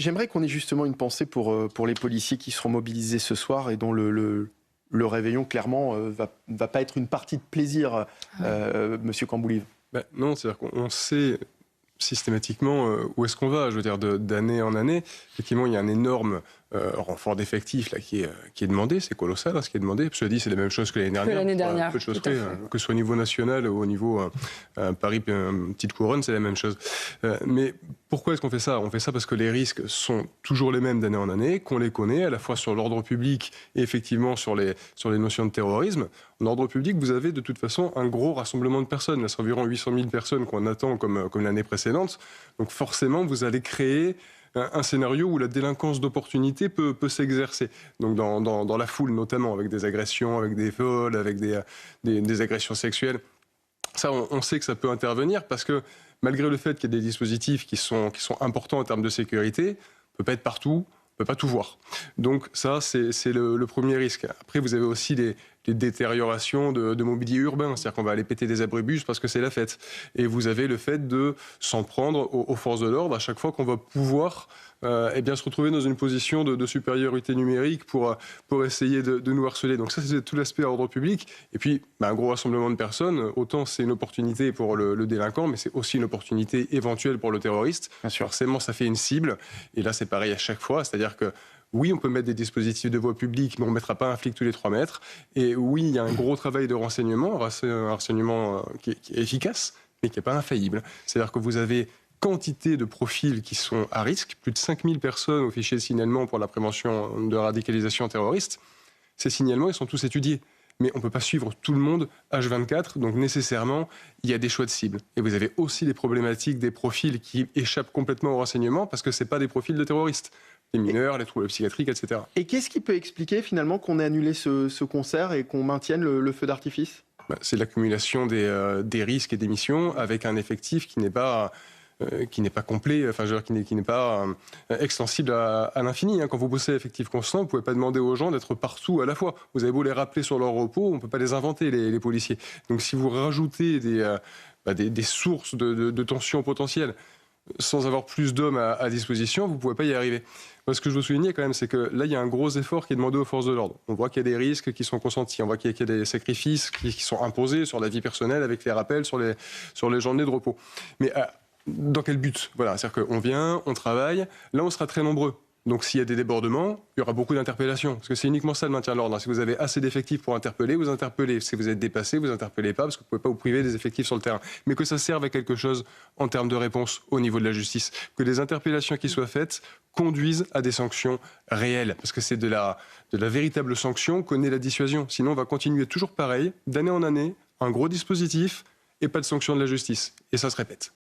J'aimerais qu'on ait justement une pensée pour les policiers qui seront mobilisés ce soir et dont le réveillon, clairement, va pas être une partie de plaisir, Monsieur Camboulive. Non, c'est-à-dire qu'on sait systématiquement où est-ce qu'on va. Je veux dire, d'année en année, effectivement, il y a un énorme renfort d'effectifs là, qui est demandé. C'est colossal ce qui est demandé. Je te dis, c'est la même chose que l'année dernière. Peu de choses près, que ce soit au niveau national ou au niveau Paris, petite couronne, c'est la même chose. Mais pourquoi est-ce qu'on fait ça? On fait ça parce que les risques sont toujours les mêmes d'année en année, qu'on les connaît, à la fois sur l'ordre public et effectivement sur les notions de terrorisme. En ordre public, vous avez de toute façon un gros rassemblement de personnes. Là, c'est environ 800 000 personnes qu'on attend comme l'année précédente. Donc forcément, vous allez créer un scénario où la délinquance d'opportunité peut s'exercer. Donc dans la foule notamment, avec des agressions, avec des vols, avec des agressions sexuelles. Ça, on sait que ça peut intervenir parce que malgré le fait qu'il y ait des dispositifs qui sont importants en termes de sécurité, on ne peut pas être partout, on ne peut pas tout voir. Donc ça, c'est le premier risque. Après, vous avez aussi les détériorations de mobilier urbain, c'est-à-dire qu'on va aller péter des abribus parce que c'est la fête. Et vous avez le fait de s'en prendre aux forces de l'ordre à chaque fois qu'on va pouvoir se retrouver dans une position de supériorité numérique pour essayer de nous harceler. Donc ça, c'est tout l'aspect ordre public. Et puis, un gros rassemblement de personnes, autant c'est une opportunité pour le délinquant, mais c'est aussi une opportunité éventuelle pour le terroriste. Bien sûr. Forcément, ça fait une cible. Et là, c'est pareil à chaque fois, c'est-à-dire que oui, on peut mettre des dispositifs de voie publique, mais on ne mettra pas un flic tous les 3 mètres. Et oui, il y a un gros travail de renseignement, un renseignement qui est efficace, mais qui n'est pas infaillible. C'est-à-dire que vous avez quantité de profils qui sont à risque, plus de 5000 personnes au fichier de signalement pour la prévention de radicalisation terroriste. Ces signalements, ils sont tous étudiés. Mais on ne peut pas suivre tout le monde H24, donc nécessairement, il y a des choix de cibles. Et vous avez aussi les problématiques des profils qui échappent complètement au renseignement, parce que ce n'est pas des profils de terroristes. Les mineurs, les troubles psychiatriques, etc. Et qu'est-ce qui peut expliquer finalement qu'on ait annulé ce concert et qu'on maintienne le feu d'artifice? C'est l'accumulation des risques et des missions avec un effectif qui n'est pas complet, qui n'est pas extensible à l'infini. Quand vous bossez à effectif constant, vous ne pouvez pas demander aux gens d'être partout à la fois. Vous avez beau les rappeler sur leur repos, on ne peut pas les inventer, les policiers. Donc si vous rajoutez des sources de tensions potentielles, sans avoir plus d'hommes à disposition, vous ne pouvez pas y arriver. Moi, ce que je veux souligner quand même, c'est que là, il y a un gros effort qui est demandé aux forces de l'ordre. On voit qu'il y a des risques qui sont consentis, on voit qu'il y a des sacrifices qui sont imposés sur la vie personnelle avec les rappels sur les journées de repos. Mais dans quel but? Voilà, c'est-à-dire qu'on vient, on travaille, là on sera très nombreux. Donc s'il y a des débordements, il y aura beaucoup d'interpellations. Parce que c'est uniquement ça le maintien de l'ordre. Si vous avez assez d'effectifs pour interpeller, vous interpellez. Si vous êtes dépassé, vous interpellez pas, parce que vous ne pouvez pas vous priver des effectifs sur le terrain. Mais que ça serve à quelque chose en termes de réponse au niveau de la justice. Que les interpellations qui soient faites conduisent à des sanctions réelles. Parce que c'est de la véritable sanction qu'on ait la dissuasion. Sinon on va continuer toujours pareil, d'année en année, un gros dispositif et pas de sanction de la justice. Et ça se répète.